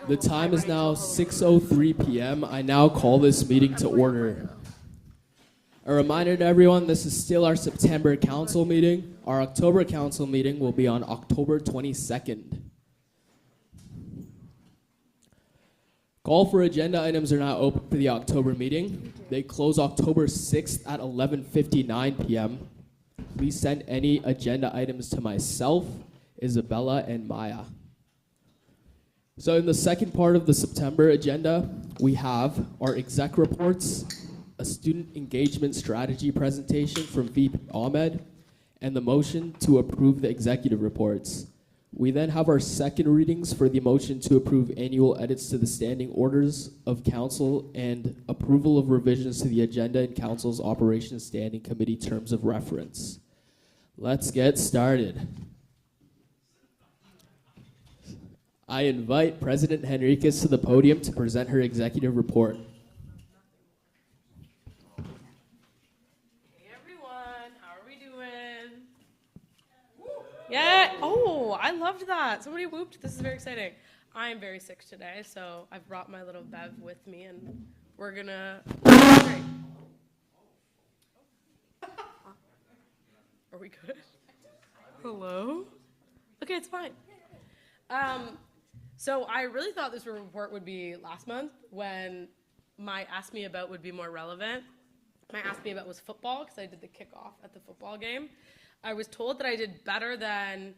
The time is now 6:03 p.m. I now call this meeting to order. A reminder to everyone, this is still our September council meeting. Our October council meeting will be on October 22nd. Call for agenda items are now open for the October meeting. They close October 6th at 11:59 p.m. Please send any agenda items to myself, Isabella, and Maya. So in the second part of the September agenda, we have our exec reports, a student engagement strategy presentation from VP Ahmed, and the motion to approve the executive reports. We then have our second readings for the motion to approve annual edits to the standing orders of council and approval of revisions to the agenda and council's operations standing committee terms of reference. Let's get started. I invite President Henriquez to the podium to present her executive report. Hey everyone, how are we doing? Yeah, oh, I loved that. Somebody whooped. This is very exciting. I am very sick today, so I've brought my little Bev with me, and we're gonna. Great. Are we good? Hello? Okay, it's fine. So I really thought this report would be last month when my Ask Me About would be more relevant. My Ask Me About was football because I did the kickoff at the football game. I was told that I did better than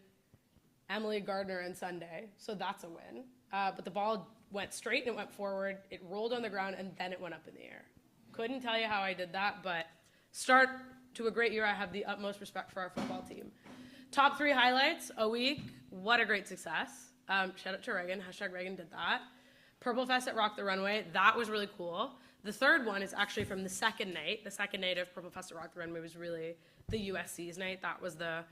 Emily Gardner and Sunday, so that's a win. But the ball went straight and it went forward. It rolled on the ground and then it went up in the air. Couldn't tell you how I did that, but start to a great year. I have the utmost respect for our football team. Top 3 highlights a week. What a great success. Shout out to Reagan. # Reagan did that. Purple Fest at Rock the Runway. That was really cool. The third one is actually from the second night. The second night of Purple Fest at Rock the Runway was really the USC's night. That was the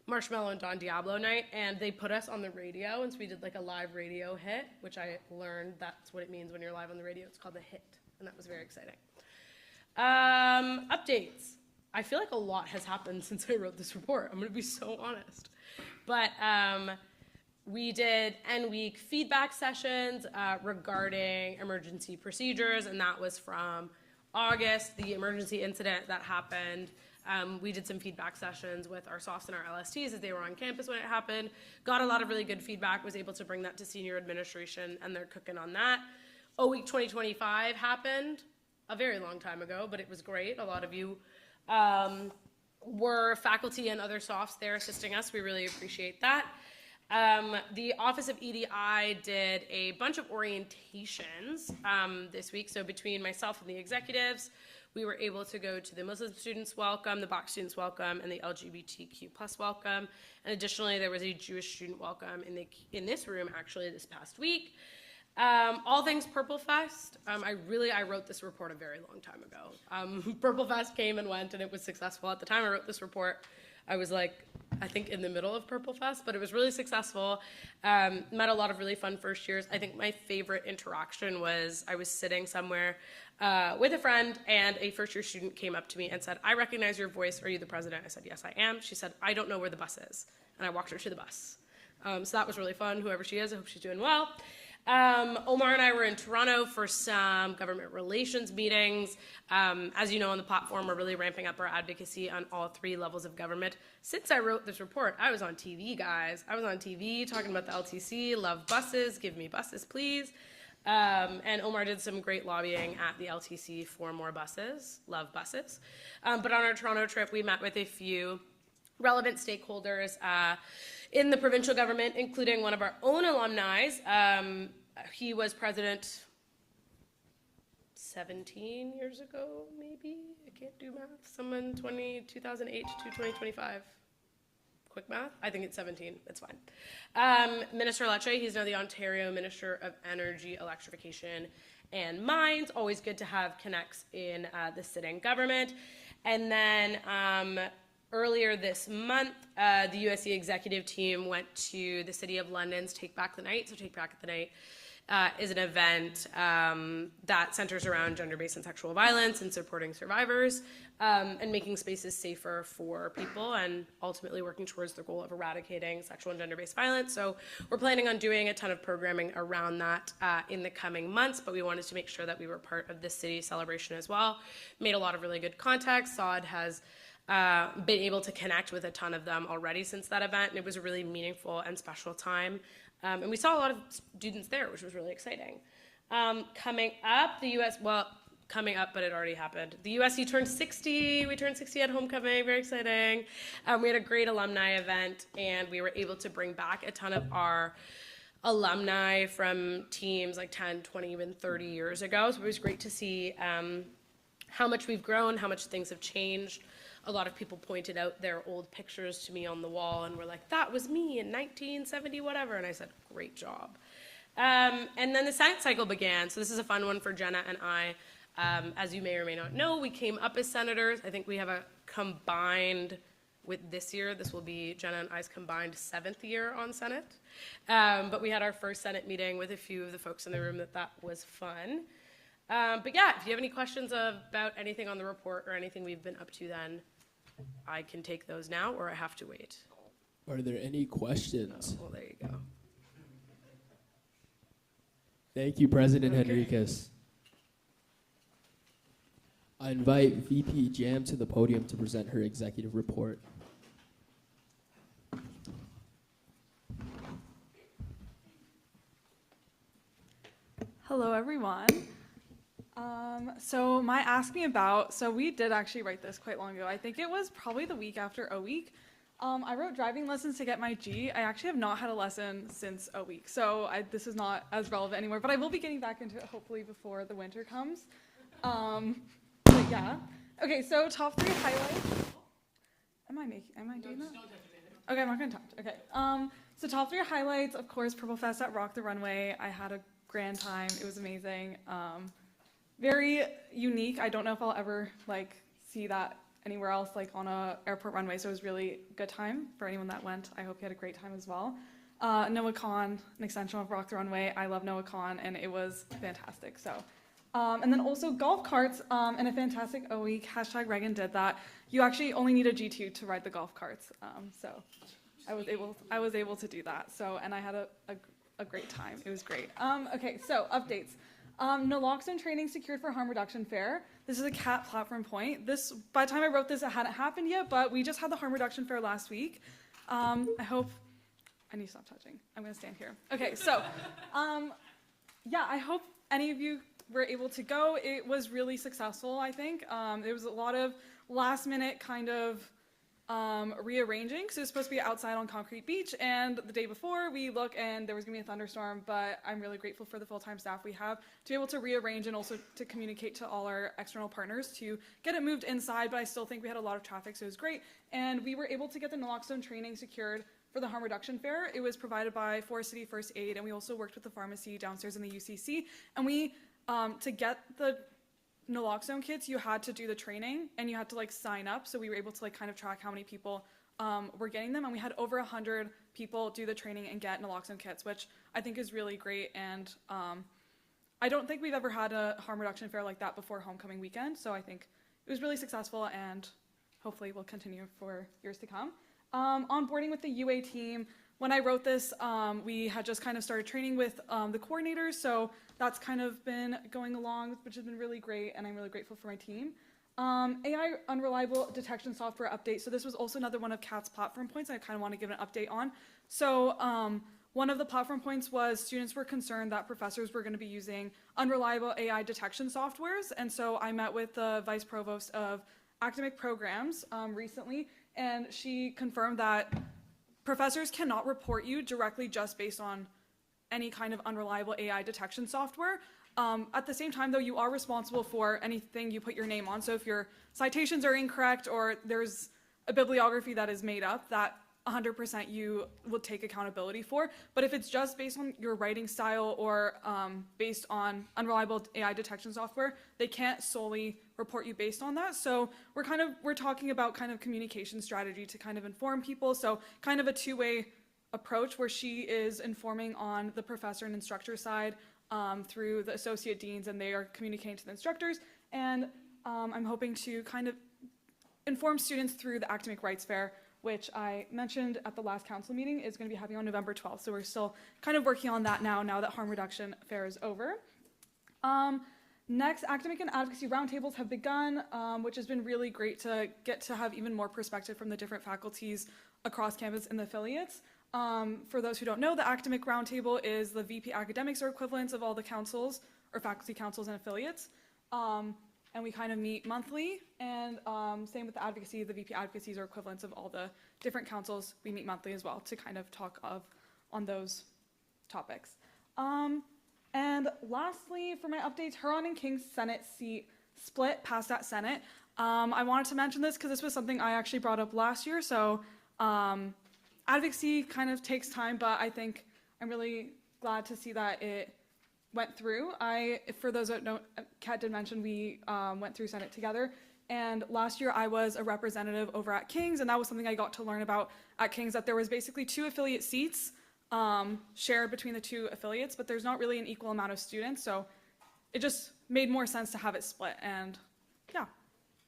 Marshmello and Don Diablo night. And they put us on the radio. And so we did like a live radio hit, which I learned that's what it means when you're live on the radio. It's called a hit. And that was very exciting. Updates. I feel like a lot has happened since I wrote this report. I'm going to be so honest. But we did end-week feedback sessions regarding emergency procedures, and that was from August, the emergency incident that happened. We did some feedback sessions with our SOFs and our LSTs as they were on campus when it happened. Got a lot of really good feedback, was able to bring that to senior administration, and they're cooking on that. OWeek 2025 happened a very long time ago, but it was great. A lot of you were faculty and other SOFs there assisting us. We really appreciate that. The Office of EDI did a bunch of orientations this week. So between myself and the executives, we were able to go to the Muslim students welcome, the Black students welcome, and the LGBTQ plus welcome. And additionally, there was a Jewish student welcome in this room actually this past week. All things Purple Fest. I wrote this report a very long time ago. Purple Fest came and went, and it was successful. At the time I wrote this report, I was I think in the middle of Purple Fest, but it was really successful. Met a lot of really fun first years. I think my favorite interaction was I was sitting somewhere with a friend, and a first year student came up to me and said, "I recognize your voice. Are you the president?" I said, "Yes, I am." She said, "I don't know where the bus is." And I walked her to the bus. So that was really fun. Whoever she is, I hope she's doing well. Omar and I were in Toronto for some government relations meetings. As you know, on the platform, we're really ramping up our advocacy on all 3 levels of government. Since I wrote this report, I was on TV, guys. I was on TV talking about the LTC, love buses, give me buses, please. And Omar did some great lobbying at the LTC for more buses, love buses. But on our Toronto trip, we met with a few relevant stakeholders in the provincial government, including one of our own alumni. He was president 17 years ago, maybe? I can't do math. 2008 to 2025. Quick math? I think it's 17. It's fine. Minister Lecce, he's now the Ontario Minister of Energy, Electrification, and Mines. Always good to have connects in the sitting government. And then Earlier this month, the USC executive team went to the City of London's Take Back the Night. So Take Back the Night is an event that centers around gender-based and sexual violence and supporting survivors and making spaces safer for people and ultimately working towards the goal of eradicating sexual and gender-based violence. So we're planning on doing a ton of programming around that in the coming months, but we wanted to make sure that we were part of this city celebration as well. Made a lot of really good contacts. SOD has been able to connect with a ton of them already since that event, and it was a really meaningful and special time. And we saw a lot of students there, which was really exciting. Coming up, coming up, but it already happened. The USC turned 60. We turned 60 at homecoming, very exciting. We had a great alumni event, and we were able to bring back a ton of our alumni from teams like 10, 20, even 30 years ago. So it was great to see how much we've grown, how much things have changed. A lot of people pointed out their old pictures to me on the wall and were like, that was me in 1970, whatever. And I said, great job. And then the Senate cycle began. So this is a fun one for Jenna and I. As you may or may not know, we came up as senators. I think we have a combined, with this year, this will be Jenna and I's combined 7th year on Senate. But we had our first Senate meeting with a few of the folks in the room that was fun. But yeah, if you have any questions about anything on the report or anything we've been up to then, I can take those now or I have to wait. Are there any questions? Oh, well, there you go. Thank you, President Henriquez. I invite VP Jam to the podium to present her executive report. Hello, everyone. So my Ask Me About, so we did actually write this quite long ago. I think it was probably the week after O Week. I wrote driving lessons to get my G. I actually have not had a lesson since O Week, so this is not as relevant anymore, but I will be getting back into it hopefully before the winter comes. But yeah. Okay, so top 3 highlights. Am I doing that? Okay, I'm not gonna touch. Okay. So top 3 highlights, of course, Purple Fest at Rock the Runway. I had a grand time. It was amazing. Very unique. I don't know if I'll ever see that anywhere else on a airport runway. So it was really good time for anyone that went. I hope you had a great time as well. NoahCon, an extension of Rock the Runway. I love NoahCon and it was fantastic. So, and then also golf carts and a fantastic O Week. # Reagan did that. You actually only need a G2 to ride the golf carts. So I was able to do that. So, and I had a great time. It was great. Okay, so updates. Naloxone training secured for harm reduction fair. This is a CAT platform point. This, by the time I wrote this, it hadn't happened yet, but we just had the harm reduction fair last week. I need to stop touching. I'm gonna stand here. Okay, so, yeah, I hope any of you were able to go. It was really successful, I think. There was a lot of last minute kind of rearranging. So it was supposed to be outside on Concrete Beach, and the day before we look and there was gonna be a thunderstorm, but I'm really grateful for the full-time staff we have to be able to rearrange and also to communicate to all our external partners to get it moved inside, but I still think we had a lot of traffic, so it was great. And we were able to get the naloxone training secured for the harm reduction fair. It was provided by Forest City First Aid, and we also worked with the pharmacy downstairs in the UCC, and we, to get the naloxone kits, you had to do the training and you had to sign up, so we were able to kind of track how many people were getting them, and we had over 100 people do the training and get naloxone kits, which I think is really great. And I don't think we've ever had a harm reduction fair like that before homecoming weekend, so I think it was really successful and hopefully will continue for years to come. Onboarding with the UA team. When I wrote this, we had just kind of started training with the coordinators, so that's kind of been going along, which has been really great, and I'm really grateful for my team. AI unreliable detection software update. So this was also another one of CAT's platform points I kind of want to give an update on. So one of the platform points was students were concerned that professors were going to be using unreliable AI detection softwares, and so I met with the vice provost of academic programs recently, and she confirmed that professors cannot report you directly just based on any kind of unreliable AI detection software. At the same time, though, you are responsible for anything you put your name on. So if your citations are incorrect or there's a bibliography that is made up, that 100% you will take accountability for. But if it's just based on your writing style or based on unreliable AI detection software, they can't solely report you based on that. So we're talking about kind of communication strategy to kind of inform people. So kind of a two-way approach where she is informing on the professor and instructor side through the associate deans, and they are communicating to the instructors. And I'm hoping to kind of inform students through the Academic Rights Fair, which I mentioned at the last council meeting is going to be happening on November 12th. So we're still kind of working on that now that harm reduction fair is over. Next, academic and advocacy roundtables have begun, which has been really great to get to have even more perspective from the different faculties across campus and the affiliates. For those who don't know, the academic roundtable is the VP academics or equivalents of all the councils or faculty councils and affiliates. And we kind of meet monthly, and same with the advocacy, the VP advocacies are equivalents of all the different councils. We meet monthly as well to kind of talk on those topics. And lastly, for my updates, Huron and King's Senate seat split passed at Senate. I wanted to mention this because this was something I actually brought up last year. So advocacy kind of takes time, but I think I'm really glad to see that it went through. For those that don't, Kat did mention we went through Senate together. And last year I was a representative over at King's, and that was something I got to learn about at King's, that there was basically 2 affiliate seats shared between the 2 affiliates, but there's not really an equal amount of students. So it just made more sense to have it split. And yeah,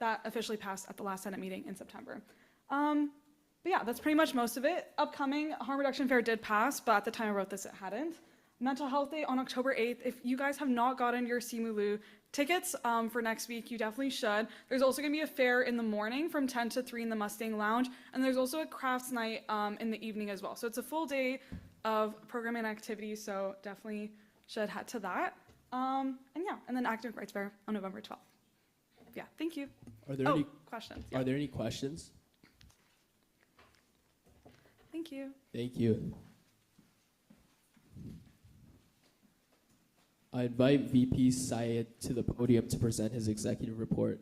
that officially passed at the last Senate meeting in September. But yeah, that's pretty much most of it. Upcoming harm reduction fair did pass, but at the time I wrote this, it hadn't. Mental Health Day on October 8th. If you guys have not gotten your Simulu tickets for next week, you definitely should. There's also going to be a fair in the morning from 10 to 3 in the Mustang Lounge, and there's also a crafts night in the evening as well. So it's a full day of programming and activities, so definitely should head to that. And yeah, and then Academic Rights Fair on November 12th. Yeah, thank you. Are there any questions? Are there any questions? Thank you. Thank you. I invite VP Syed to the podium to present his executive report.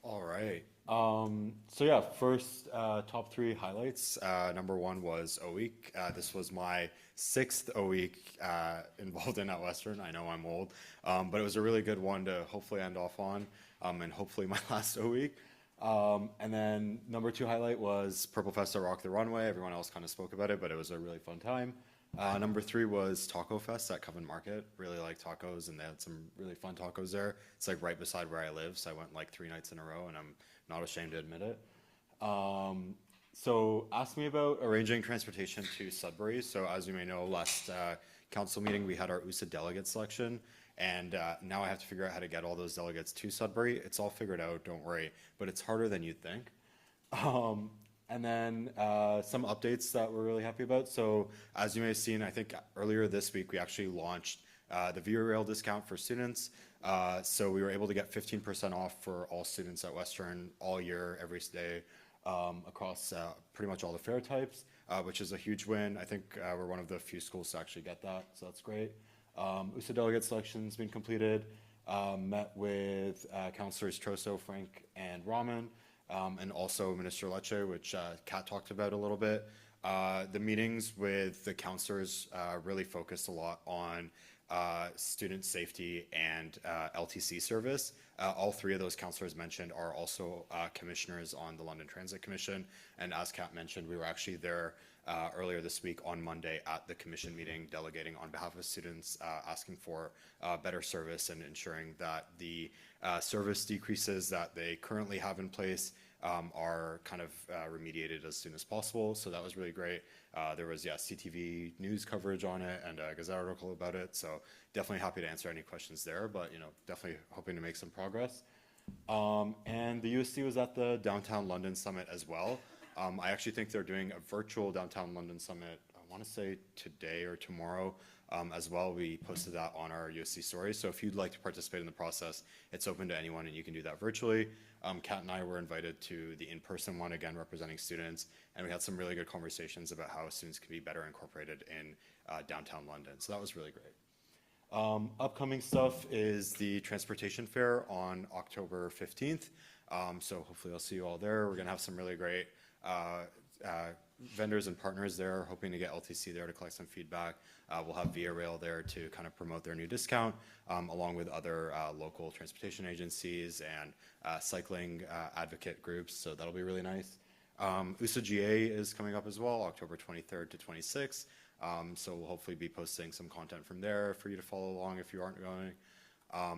All right. So yeah, first top 3 highlights. Number 1 was O-Week. This was my 6th O-Week involved in at Western. I know I'm old, but it was a really good one to hopefully end off on, and hopefully my last O-Week. And then number 2 highlight was Purple Fest at Rock the Runway. Everyone else kind of spoke about it, but it was a really fun time. Number 3 was Taco Fest at Coven Market. Really like tacos, and they had some really fun tacos there. It's like right beside where I live, so I went like 3 nights in a row, and I'm not ashamed to admit it. So ask me about arranging transportation to Sudbury. So as you may know, last council meeting we had our USA delegate selection, and now I have to figure out how to get all those delegates to Sudbury. It's all figured out, don't worry, but it's harder than you'd think. And then some updates that we're really happy about. So as you may have seen, I think earlier this week we actually launched the VRail discount for students. So we were able to get 15% off for all students at Western all year, every day, across pretty much all the fare types, which is a huge win. I think we're one of the few schools to actually get that, so that's great. USA delegate selection's been completed. Met with Councilors Troso, Frank, and Raman, and also Minister Lecce, which Kat talked about a little bit. The meetings with the councilors really focused a lot on student safety and LTC service. All 3 of those councillors mentioned are also commissioners on the London Transit Commission, and as Kat mentioned, we were actually there earlier this week on Monday at the commission meeting, delegating on behalf of students, asking for better service and ensuring that the service decreases that they currently have in place are kind of remediated as soon as possible. So that was really great. There was, CTV news coverage on it and a Gazette article about it. So definitely happy to answer any questions there, but, definitely hoping to make some progress. And the USC was at the Downtown London Summit as well. I actually think they're doing a virtual Downtown London Summit, I want to say today or tomorrow as well. We posted that on our USC story. So if you'd like to participate in the process, it's open to anyone and you can do that virtually. Kat and I were invited to the in-person one, again representing students, and we had some really good conversations about how students can be better incorporated in downtown London. So that was really great. Upcoming stuff is the transportation fair on October 15th. So hopefully I'll see you all there. We're going to have some really great vendors and partners there, hoping to get LTC there to collect some feedback. We'll have Via Rail there to kind of promote their new discount, along with other local transportation agencies and cycling advocate groups, so that'll be really nice. USA GA is coming up as well, October 23rd to 26th, so we'll hopefully be posting some content from there for you to follow along if you aren't going.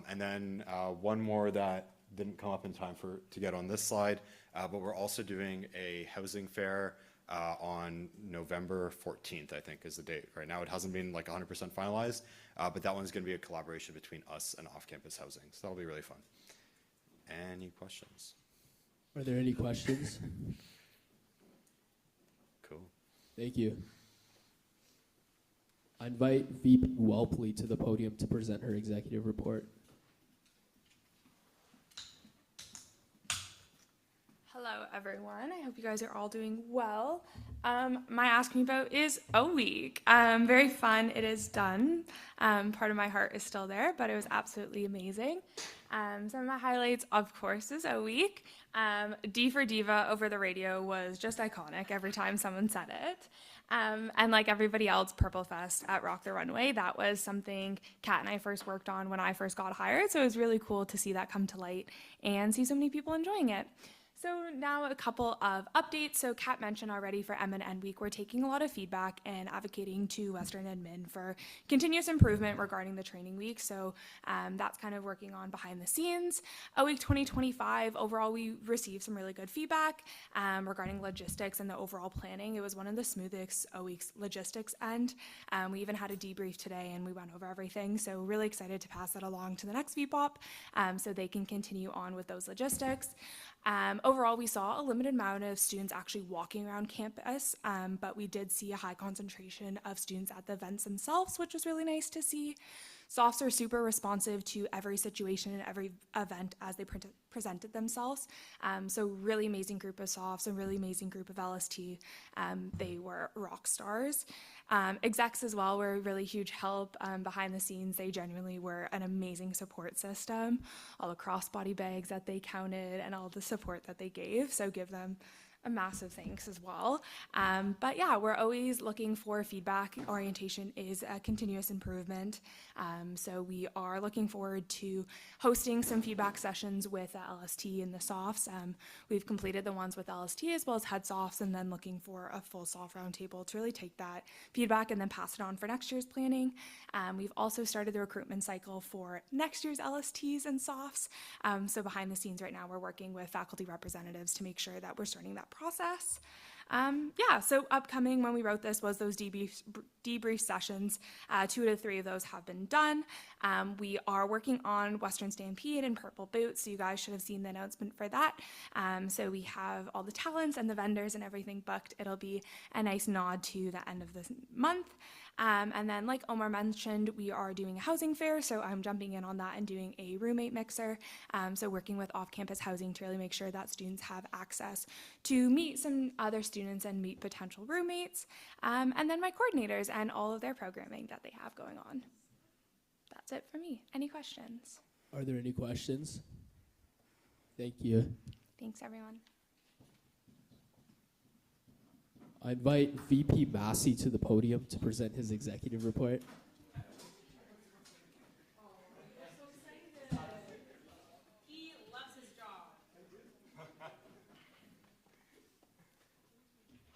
And then one more that didn't come up in time to get on this slide, but we're also doing a housing fair on November 14th, I think is the date. Right now it hasn't been like 100% finalized, but that one's going to be a collaboration between us and off-campus housing, so that'll be really fun. Any questions? Are there any questions? Cool. Thank you. I invite VP Welpley to the podium to present her executive report. Hello, everyone. I hope you guys are all doing well. My Ask Me About is a week. Very fun. It is done. Part of my heart is still there, but it was absolutely amazing. Some of my highlights, of course, is a week. D for Diva over the radio was just iconic every time someone said it. And like everybody else, Purple Fest at Rock the Runway, that was something Kat and I first worked on when I first got hired. So it was really cool to see that come to light and see so many people enjoying it. So now a couple of updates. So Kat mentioned already for M&N Week, we're taking a lot of feedback and advocating to Western Admin for continuous improvement regarding the training week. So that's kind of working on behind the scenes. A Week 2025, overall we received some really good feedback regarding logistics and the overall planning. It was one of the smoothest A Week's logistics end. We even had a debrief today and we went over everything. So really excited to pass that along to the next VPOP so they can continue on with those logistics. Overall, we saw a limited amount of students actually walking around campus, but we did see a high concentration of students at the events themselves, which was really nice to see. Softs are super responsive to every situation and every event as they presented themselves. So really amazing group of Softs, a really amazing group of LST. They were rock stars. Execs as well were a really huge help behind the scenes. They genuinely were an amazing support system. All the crossbody bags that they counted and all the support that they gave. So give them a massive thanks as well. But yeah, we're always looking for feedback. Orientation is a continuous improvement. So we are looking forward to hosting some feedback sessions with the LST and the Softs. We've completed the ones with LST as well as head Softs, and then looking for a full Soft roundtable to really take that feedback and then pass it on for next year's planning. We've also started the recruitment cycle for next year's LSTs and Softs. So behind the scenes right now, we're working with faculty representatives to make sure that we're starting that process. Yeah, so upcoming when we wrote this was those debrief sessions. 2 to 3 of those have been done. We are working on Western Stampede and Purple Boots, so you guys should have seen the announcement for that. So we have all the talents and the vendors and everything booked. It'll be a nice nod to the end of this month. And then like Omar mentioned, we are doing a housing fair, so I'm jumping in on that and doing a roommate mixer. So working with off-campus housing to really make sure that students have access to meet some other students and meet potential roommates. And then my coordinators and all of their programming that they have going on. That's it for me. Any questions? Are there any questions? Thank you. Thanks, everyone. I invite VP Massey to the podium to present his executive report. He loves his job.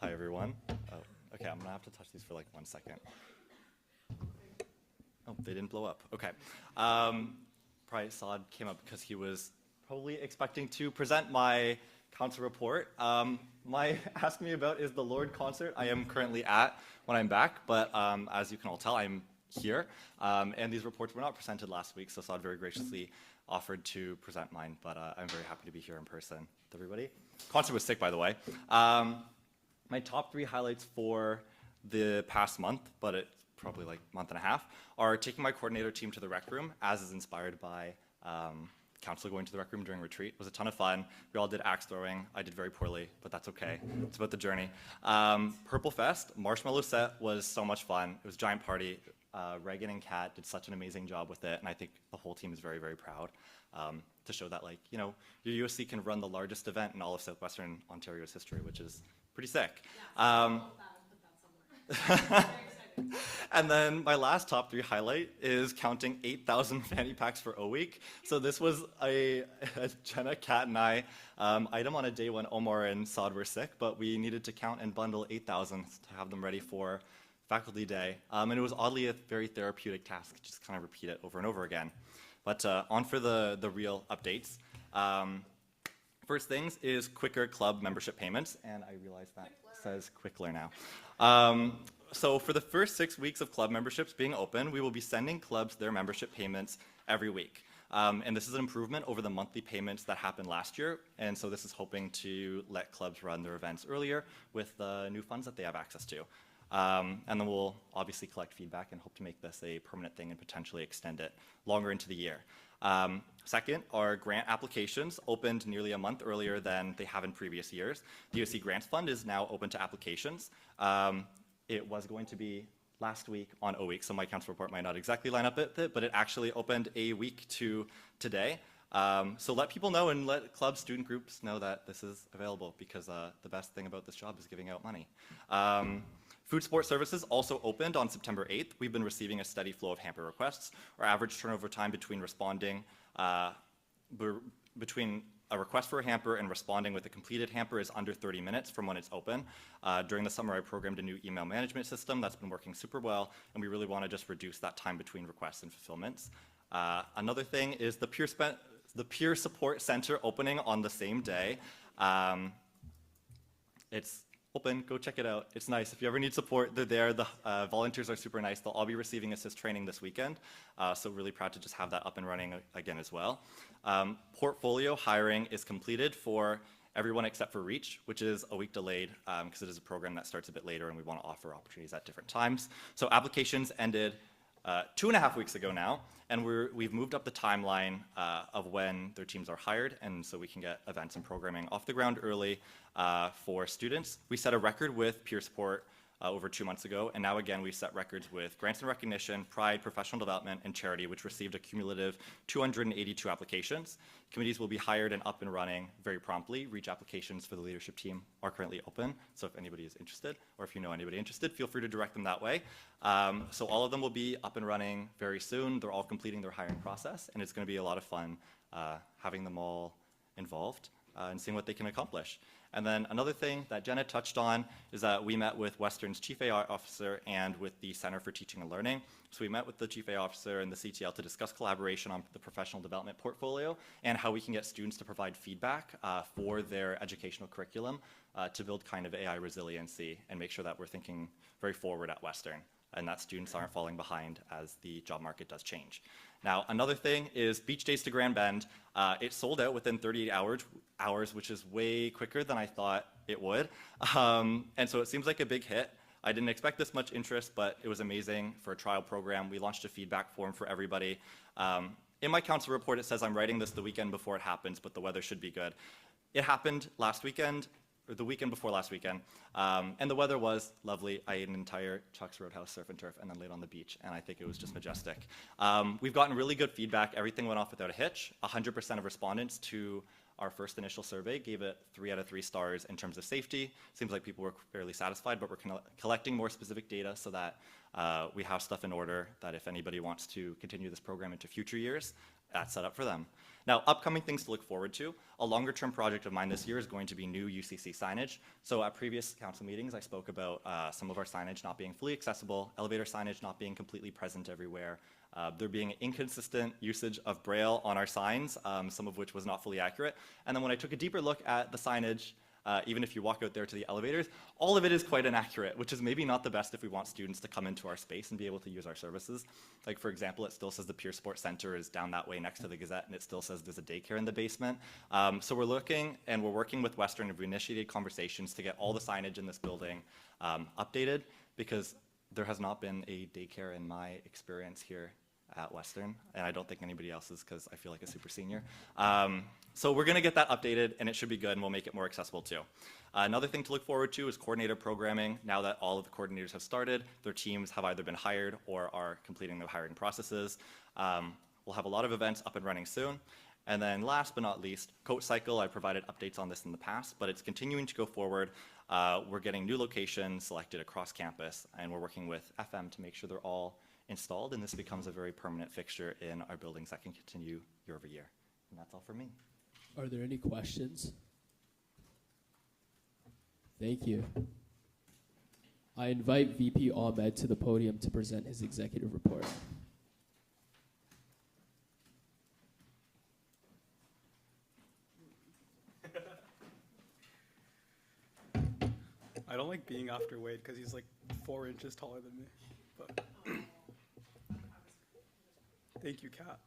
Hi, everyone. Okay, I'm going to have to touch these for like 1 second. Oh, they didn't blow up. Okay. Probably Saad came up because he was probably expecting to present my council report. My Ask Me About is the Lord concert I am currently at when I'm back, but as you can all tell, I'm here. And these reports were not presented last week, so Saad very graciously offered to present mine, but I'm very happy to be here in person with everybody. Concert was sick, by the way. My top 3 highlights for the past month, but it's probably like month and a half, are taking my coordinator team to the rec room, as is inspired by council going to the rec room during retreat. It was a ton of fun. We all did axe throwing. I did very poorly, but that's okay. It's about the journey. Purple Fest, Marshmallow Set was so much fun. It was a giant party. Reagan and Kat did such an amazing job with it, and I think the whole team is very, very proud. to show that, like, you know, your USC can run the largest event in all of Southwestern Ontario's history, which is pretty sick. And then my last top 3 highlight is counting 8,000 fanny packs for O Week. So this was a Jenna, Kat, and I item on a day when Omar and Saad were sick, but we needed to count and bundle 8,000 to have them ready for faculty day. And it was oddly a very therapeutic task, just kind of repeat it over and over again. But on for the real updates. First things is quicker club membership payments, and I realize that says Quickler now. So for the first 6 weeks of club memberships being open, we will be sending clubs their membership payments every week. And this is an improvement over the monthly payments that happened last year. And so this is hoping to let clubs run their events earlier with the new funds that they have access to. And then we'll obviously collect feedback and hope to make this a permanent thing and potentially extend it longer into the year. Second, our grant applications opened nearly a month earlier than they have in previous years. The USC Grants Fund is now open to applications. It was going to be last week on O Week, so my council report might not exactly line up with it, but it actually opened a week to today. So let people know and let clubs, student groups know that this is available, because the best thing about this job is giving out money. Food Support Services also opened on September 8th. We've been receiving a steady flow of hamper requests. Our average turnover time between responding, between a request for a hamper and responding with a completed hamper is under 30 minutes from when it's open. During the summer, I programmed a new email management system that's been working super well, and we really want to just reduce that time between requests and fulfillments. Another thing is the Peer Support Center opening on the same day. It's open, go check it out. It's nice. If you ever need support, they're there. The volunteers are super nice. They'll all be receiving assist training this weekend. So really proud to just have that up and running again as well. Portfolio hiring is completed for everyone except for REACH, which is a week delayed because it is a program that starts a bit later and we want to offer opportunities at different times. So applications ended 2.5 weeks ago now, and we've moved up the timeline of when their teams are hired, and so we can get events and programming off the ground early for students. We set a record with peer support over 2 months ago, and now again we've set records with grants and recognition, pride, professional development, and charity, which received a cumulative 282 applications. Committees will be hired and up and running very promptly. REACH applications for the leadership team are currently open, so if anybody is interested, or if you know anybody interested, feel free to direct them that way. So all of them will be up and running very soon. They're all completing their hiring process, and it's going to be a lot of fun having them all involved and seeing what they can accomplish. And then another thing that Jenna touched on is that we met with Western's Chief AI Officer and with the Center for Teaching and Learning. So we met with the Chief AI Officer and the CTL to discuss collaboration on the professional development portfolio and how we can get students to provide feedback for their educational curriculum to build kind of AI resiliency and make sure that we're thinking very forward at Western and that students aren't falling behind as the job market does change. Now, another thing is Beach Days to Grand Bend. It sold out within 38 hours, which is way quicker than I thought it would. And so it seems like a big hit. I didn't expect this much interest, but it was amazing for a trial program. We launched a feedback form for everybody. In my council report, it says I'm writing this the weekend before it happens, but the weather should be good. It happened last weekend, or the weekend before last weekend, and the weather was lovely. I ate an entire Chuck's Roadhouse surf and turf and then laid on the beach, and I think it was just majestic. We've gotten really good feedback. Everything went off without a hitch. 100% of respondents to our first initial survey gave it 3 out of 3 stars in terms of safety. Seems like people were fairly satisfied, but we're collecting more specific data so that we have stuff in order that if anybody wants to continue this program into future years, that's set up for them. Now, upcoming things to look forward to. A longer-term project of mine this year is going to be new UCC signage. So at previous council meetings, I spoke about some of our signage not being fully accessible, elevator signage not being completely present everywhere, there being inconsistent usage of Braille on our signs, some of which was not fully accurate. And then when I took a deeper look at the signage, even if you walk out there to the elevators, all of it is quite inaccurate, which is maybe not the best if we want students to come into our space and be able to use our services. Like, for example, it still says the Peer Support Center is down that way next to the Gazette, and it still says there's a daycare in the basement. So we're looking, and we're working with Western, and we initiated conversations to get all the signage in this building updated, because there has not been a daycare in my experience here at Western, and I don't think anybody else's because I feel like a super senior. So we're going to get that updated, and it should be good, and we'll make it more accessible too. Another thing to look forward to is coordinator programming. Now that all of the coordinators have started, their teams have either been hired or are completing their hiring processes. We'll have a lot of events up and running soon. And then last but not least, Coach Cycle. I provided updates on this in the past, but it's continuing to go forward. We're getting new locations selected across campus, and we're working with FM to make sure they're all installed, and this becomes a very permanent fixture in our buildings that can continue year over year. And that's all for me. Are there any questions? Thank you. I invite VP Ahmed to the podium to present his executive report. I don't like being after Wade because he's like 4 inches taller than me. But thank you, Kat.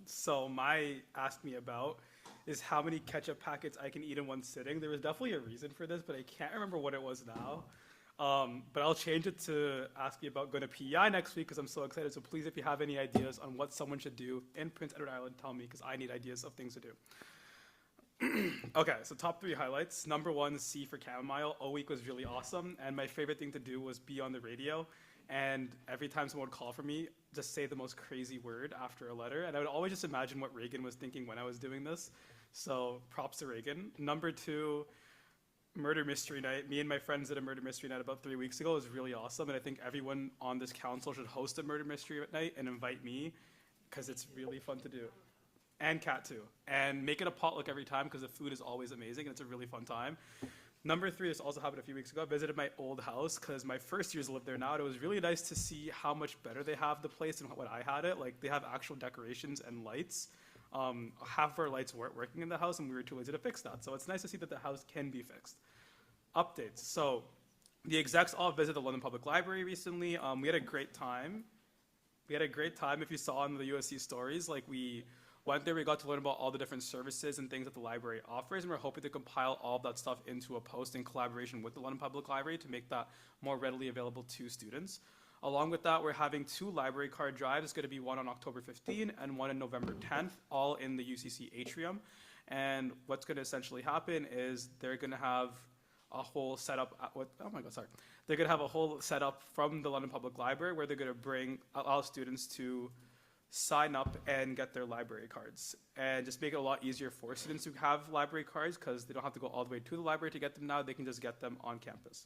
So my ask me about is how many ketchup packets I can eat in one sitting. There was definitely a reason for this, but I can't remember what it was now. But I'll change it to ask me about going to PEI next week because I'm so excited. So please, if you have any ideas on what someone should do in Prince Edward Island, tell me because I need ideas of things to do. Okay, so top 3 highlights. Number 1, C for chamomile. O week was really awesome, and my favorite thing to do was be on the radio. And every time someone would call for me, just say the most crazy word after a letter. And I would always just imagine what Reagan was thinking when I was doing this. So props to Reagan. Number 2, murder mystery night. Me and my friends did a murder mystery night about 3 weeks ago. It was really awesome, and I think everyone on this council should host a murder mystery night and invite me because it's really fun to do. And Kat too. And make it a potluck every time because the food is always amazing and it's a really fun time. Number 3, this also happened a few weeks ago. I visited my old house because my first years lived there now. And it was really nice to see how much better they have the place than what I had it. Like they have actual decorations and lights. Half of our lights weren't working in the house and we were too lazy to fix that. So it's nice to see that the house can be fixed. Updates. So the execs all visited the London Public Library recently. We had a great time. If you saw in the USC stories, like we went there, we got to learn about all the different services and things that the library offers, and we're hoping to compile all of that stuff into a post in collaboration with the London Public Library to make that more readily available to students. Along with that, we're having 2 library card drives. It's going to be one on October 15 and one on November 10th, all in the UCC atrium. And what's going to essentially happen is they're going to have a whole setup. They're going to have a whole setup from the London Public Library where they're going to allow students to sign up and get their library cards and just make it a lot easier for students who have library cards because they don't have to go all the way to the library to get them now. They can just get them on campus.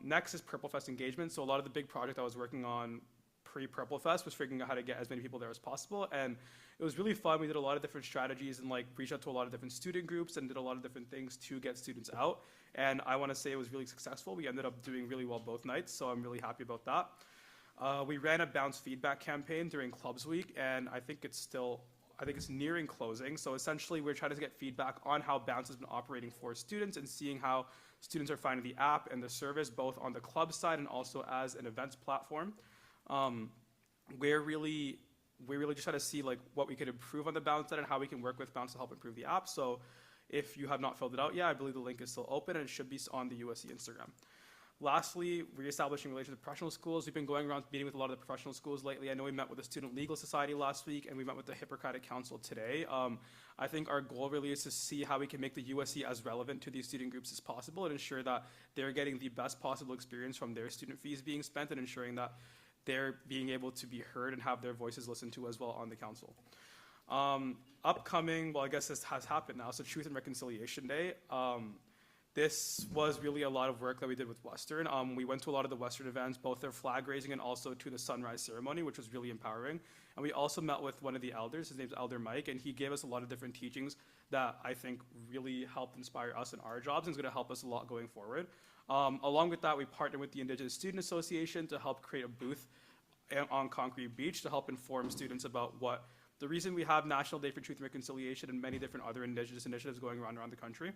Next is Purple Fest engagement. So a lot of the big project I was working on pre-Purple Fest was figuring out how to get as many people there as possible. And it was really fun. We did a lot of different strategies and like reached out to a lot of different student groups and did a lot of different things to get students out. And I want to say it was really successful. We ended up doing really well both nights. So I'm really happy about that. We ran a bounce feedback campaign during Clubs Week, and I think it's nearing closing. So essentially, we're trying to get feedback on how Bounce has been operating for students and seeing how students are finding the app and the service, both on the club side and also as an events platform. We're really just trying to see like what we could improve on the Bounce side and how we can work with Bounce to help improve the app. So if you have not filled it out yet, I believe the link is still open and it should be on the USC Instagram. Lastly, reestablishing relations with professional schools. We've been going around meeting with a lot of the professional schools lately. I know we met with the Student Legal Society last week, and we met with the Hippocratic Council today. I think our goal really is to see how we can make the USC as relevant to these student groups as possible and ensure that they're getting the best possible experience from their student fees being spent and ensuring that they're being able to be heard and have their voices listened to as well on the council. Upcoming, well, I guess this has happened now, so Truth and Reconciliation Day. This was really a lot of work that we did with Western. We went to a lot of the Western events, both their flag raising and also to the sunrise ceremony, which was really empowering. And we also met with one of the elders, his name's Elder Mike, and he gave us a lot of different teachings that I think really helped inspire us in our jobs and is gonna help us a lot going forward. Along with that, we partnered with the Indigenous Student Association to help create a booth on Concrete Beach to help inform students about what the reason we have National Day for Truth and Reconciliation and many different other Indigenous initiatives going around the country.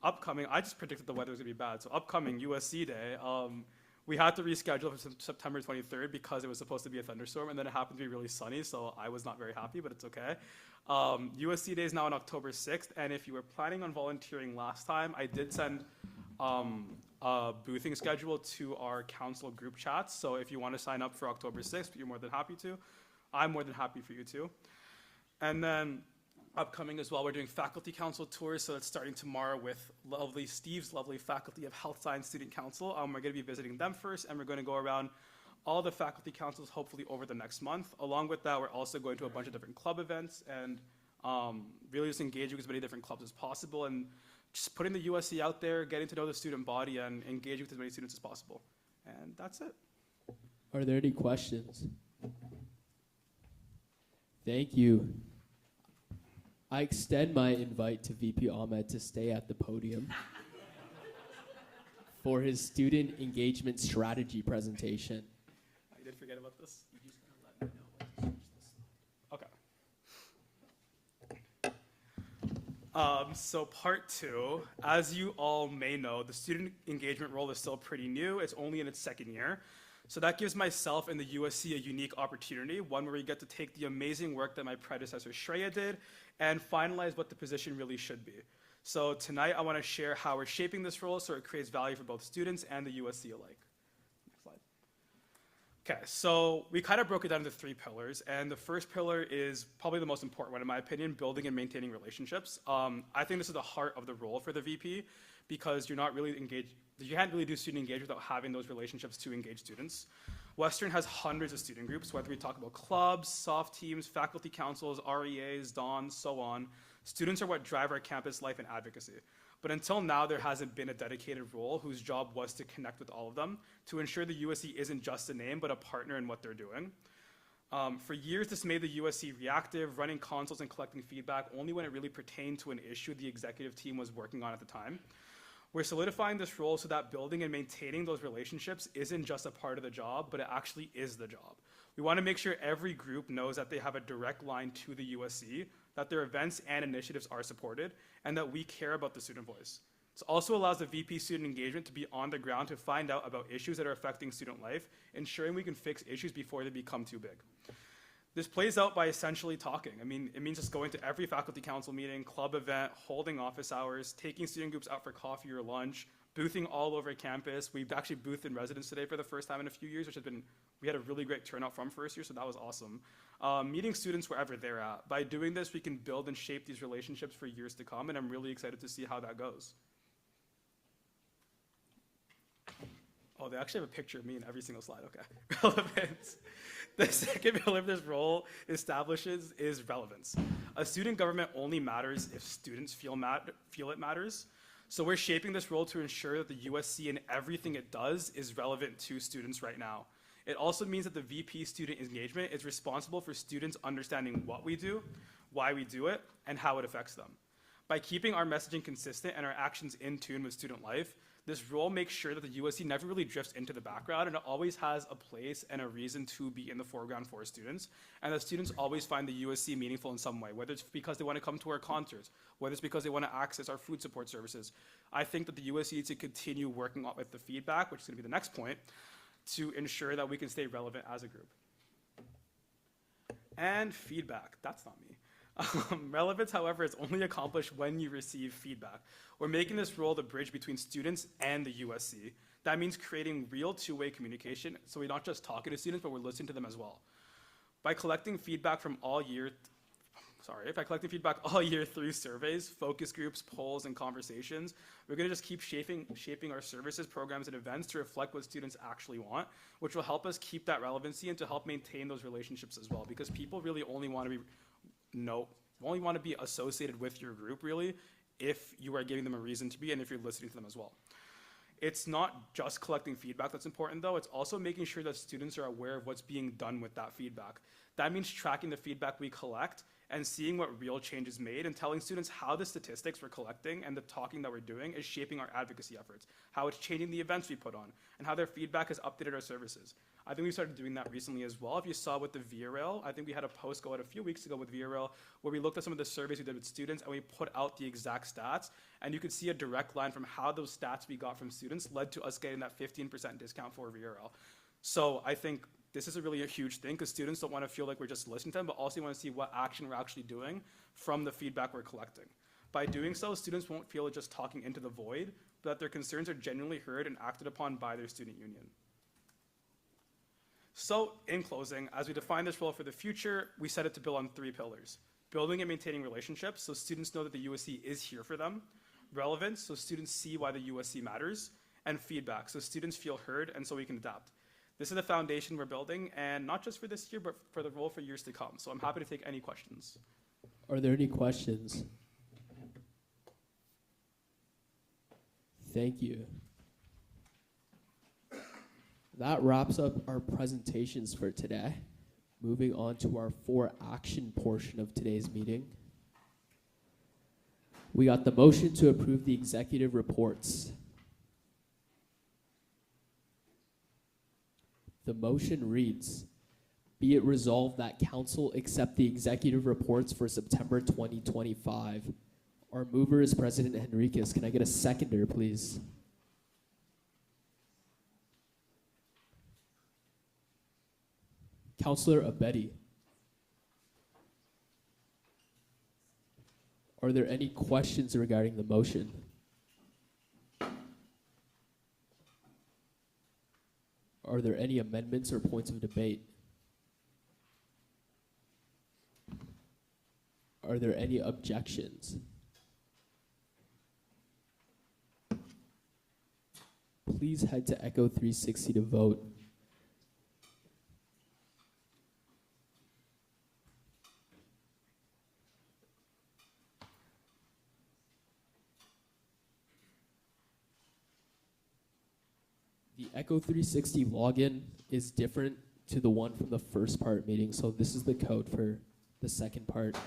Upcoming, I just predicted the weather was gonna be bad. So upcoming USC Day, we had to reschedule for September 23rd because it was supposed to be a thunderstorm, and then it happened to be really sunny, so I was not very happy, but it's okay. USC Day is now on October 6th, and if you were planning on volunteering last time, I did send a boothing schedule to our council group chats, so if you want to sign up for October 6th, you're more than happy to. I'm more than happy for you too. And then upcoming as well, we're doing faculty council tours, so it's starting tomorrow with Steve's lovely faculty of health science student council. We're going to be visiting them first, and we're going to go around all the faculty councils hopefully over the next month. Along with that, we're also going to a bunch of different club events and really just engaging with as many different clubs as possible and just putting the USC out there, getting to know the student body and engaging with as many students as possible. And that's it. Are there any questions? Thank you. I extend my invite to VP Ahmed to stay at the podium for his student engagement strategy presentation. I did forget about this. You just gotta let me know when to switch this. Okay. So part 2, as you all may know, the student engagement role is still pretty new. It's only in its second year. So that gives myself and the USC a unique opportunity, one where we get to take the amazing work that my predecessor Shreya did and finalize what the position really should be. So tonight I want to share how we're shaping this role so it creates value for both students and the USC alike. Next slide. Okay, so we kind of broke it down into 3 pillars, and the first pillar is probably the most important one in my opinion, building and maintaining relationships. I think this is the heart of the role for the VP because you're not really engaged. You can't really do student engagement without having those relationships to engage students. Western has hundreds of student groups, whether we talk about clubs, soft teams, faculty councils, REAs, DONs, so on. Students are what drive our campus life and advocacy. But until now, there hasn't been a dedicated role whose job was to connect with all of them to ensure the USC isn't just a name, but a partner in what they're doing. For years, this made the USC reactive, running consults and collecting feedback only when it really pertained to an issue the executive team was working on at the time. We're solidifying this role so that building and maintaining those relationships isn't just a part of the job, but it actually is the job. We want to make sure every group knows that they have a direct line to the USC, that their events and initiatives are supported, and that we care about the student voice. This also allows the VP student engagement to be on the ground to find out about issues that are affecting student life, ensuring we can fix issues before they become too big. This plays out by essentially talking. I mean, it means just going to every faculty council meeting, club event, holding office hours, taking student groups out for coffee or lunch, boothing all over campus. We've actually boothed in residence today for the first time in a few years, which has been, we had a really great turnout from first year, so that was awesome. Meeting students wherever they're at. By doing this, we can build and shape these relationships for years to come, and I'm really excited to see how that goes. Oh, they actually have a picture of me in every single slide, okay. Relevance. The second pillar of this role establishes is relevance. A student government only matters if students feel it matters. So we're shaping this role to ensure that the USC and everything it does is relevant to students right now. It also means that the VP student engagement is responsible for students understanding what we do, why we do it, and how it affects them. By keeping our messaging consistent and our actions in tune with student life, this role makes sure that the USC never really drifts into the background and it always has a place and a reason to be in the foreground for students. And that students always find the USC meaningful in some way, whether it's because they want to come to our concerts, whether it's because they want to access our food support services. I think that the USC needs to continue working with the feedback, which is going to be the next point, to ensure that we can stay relevant as a group. And feedback, that's not me. Relevance, however, is only accomplished when you receive feedback. We're making this role the bridge between students and the USC. That means creating real two-way communication, so we're not just talking to students, but we're listening to them as well. By collecting feedback from all year through surveys, focus groups, polls, and conversations, we're going to just keep shaping our services, programs, and events to reflect what students actually want, which will help us keep that relevancy and to help maintain those relationships as well, because people really only want to be associated with your group, really, if you are giving them a reason to be and if you're listening to them as well. It's not just collecting feedback that's important, though. It's also making sure that students are aware of what's being done with that feedback. That means tracking the feedback we collect and seeing what real change is made and telling students how the statistics we're collecting and the talking that we're doing is shaping our advocacy efforts, how it's changing the events we put on, and how their feedback has updated our services. I think we started doing that recently as well. If you saw with the VRL, I think we had a post go out a few weeks ago with VRL where we looked at some of the surveys we did with students and we put out the exact stats, and you could see a direct line from how those stats we got from students led to us getting that 15% discount for VRL. So I think this is a huge thing because students don't want to feel like we're just listening to them, but also want to see what action we're actually doing from the feedback we're collecting. By doing so, students won't feel like just talking into the void, but that their concerns are genuinely heard and acted upon by their student union. So, in closing, as we define this role for the future, we set it to build on 3 pillars. Building and maintaining relationships, so students know that the USC is here for them. Relevance, so students see why the USC matters. And feedback, so students feel heard and so we can adapt. This is the foundation we're building, and not just for this year, but for the role for years to come. So I'm happy to take any questions. Are there any questions? Thank you. That wraps up our presentations for today. Moving on to our for action portion of today's meeting. We got the motion to approve the executive reports. The motion reads, be it resolved that council accept the executive reports for September 2025. Our mover is President Henriquez. Can I get a seconder, please? Councillor Abedi. Are there any questions regarding the motion? Are there any amendments or points of debate? Are there any objections? Please head to Echo 360 to vote. The Echo 360 login is different to the one from the first part meeting, so this is the code for the second part.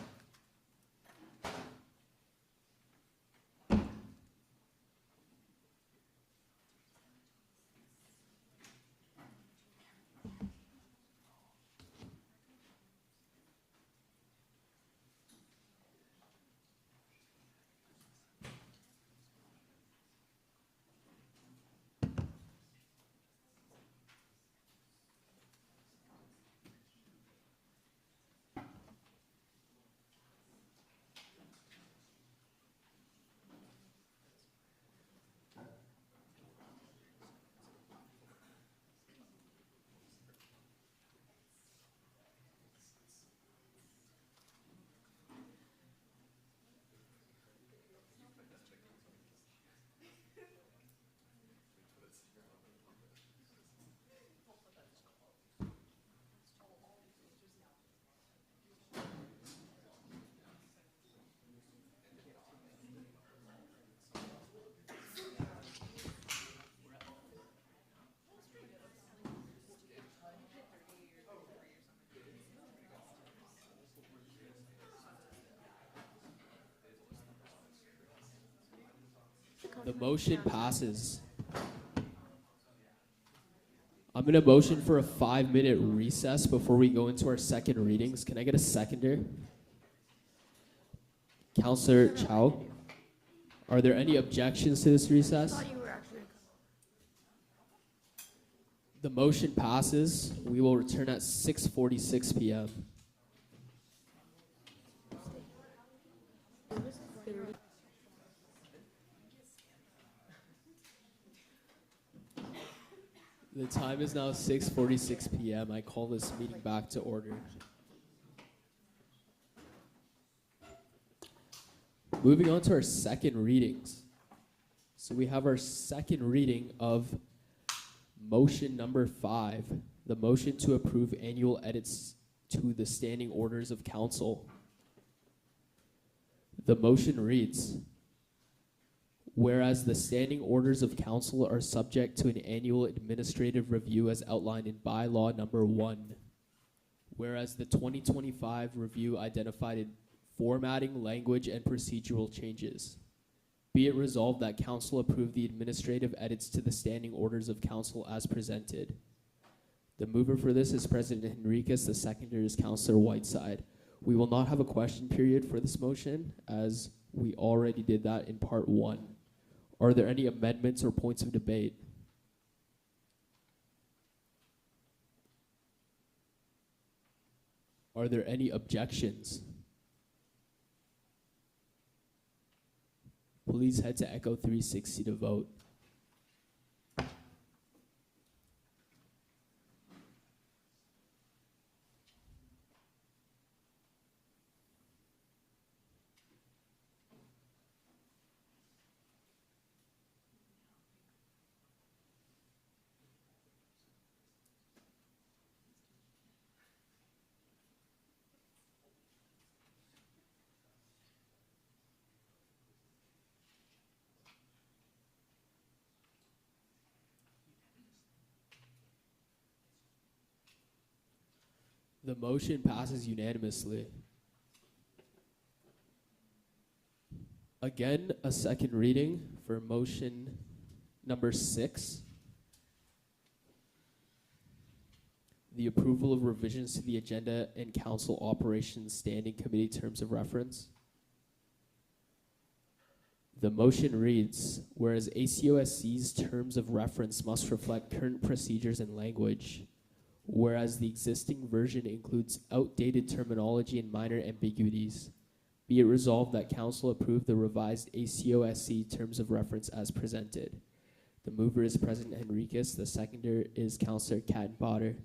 The motion passes. I'm going to motion for a 5-minute recess before we go into our second readings. Can I get a seconder? Councillor Chow, are there any objections to this recess? The motion passes. We will return at 6:46 p.m. The time is now 6:46 p.m. I call this meeting back to order. Moving on to our second readings. So we have our second reading of motion number 5, the motion to approve annual edits to the standing orders of council. The motion reads, whereas the standing orders of council are subject to an annual administrative review as outlined in bylaw number 1. Whereas the 2025 review identified formatting, language, and procedural changes. Be it resolved that council approve the administrative edits to the standing orders of council as presented. The mover for this is President Henriquez. The seconder is Councillor Whiteside. We will not have a question period for this motion, as we already did that in part 1. Are there any amendments or points of debate? Are there any objections? Please head to Echo 360 to vote. The motion passes unanimously. Again, a second reading for motion number 6. The approval of revisions to the agenda and council operations standing committee terms of reference. The motion reads, whereas ACOSC's terms of reference must reflect current procedures and language, whereas the existing version includes outdated terminology and minor ambiguities, be it resolved that council approve the revised ACOSC terms of reference as presented. The mover is President Henriquez. The seconder is Councillor Kattenbotter.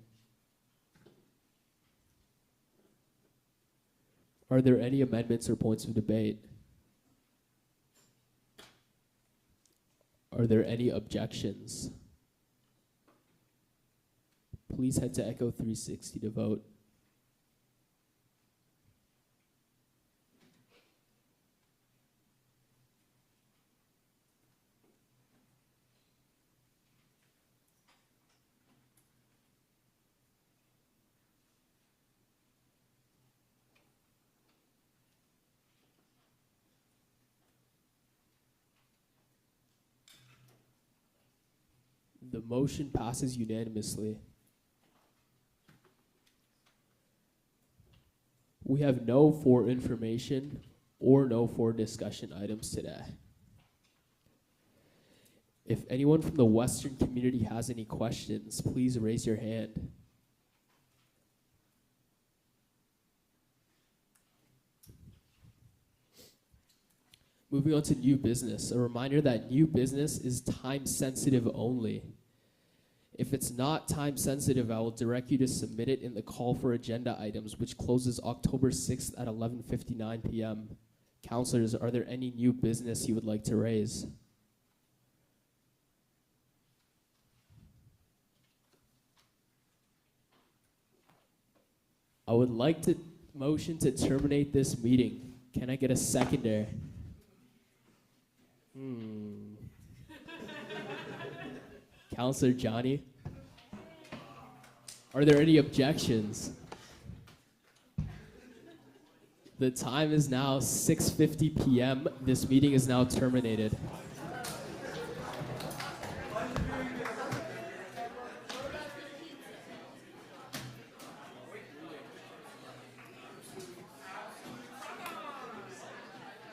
Are there any amendments or points of debate? Are there any objections? Please head to Echo 360 to vote. The motion passes unanimously. We have no for information or no for discussion items today. If anyone from the Western community has any questions, please raise your hand. Moving on to new business. A reminder that new business is time sensitive only. If it's not time sensitive, I will direct you to submit it in the call for agenda items, which closes October 6th at 11:59 p.m. Councilors, are there any new business you would like to raise? I would like to motion to terminate this meeting. Can I get a seconder? Councillor Johnny? Are there any objections? The time is now 6:50 p.m. This meeting is now terminated.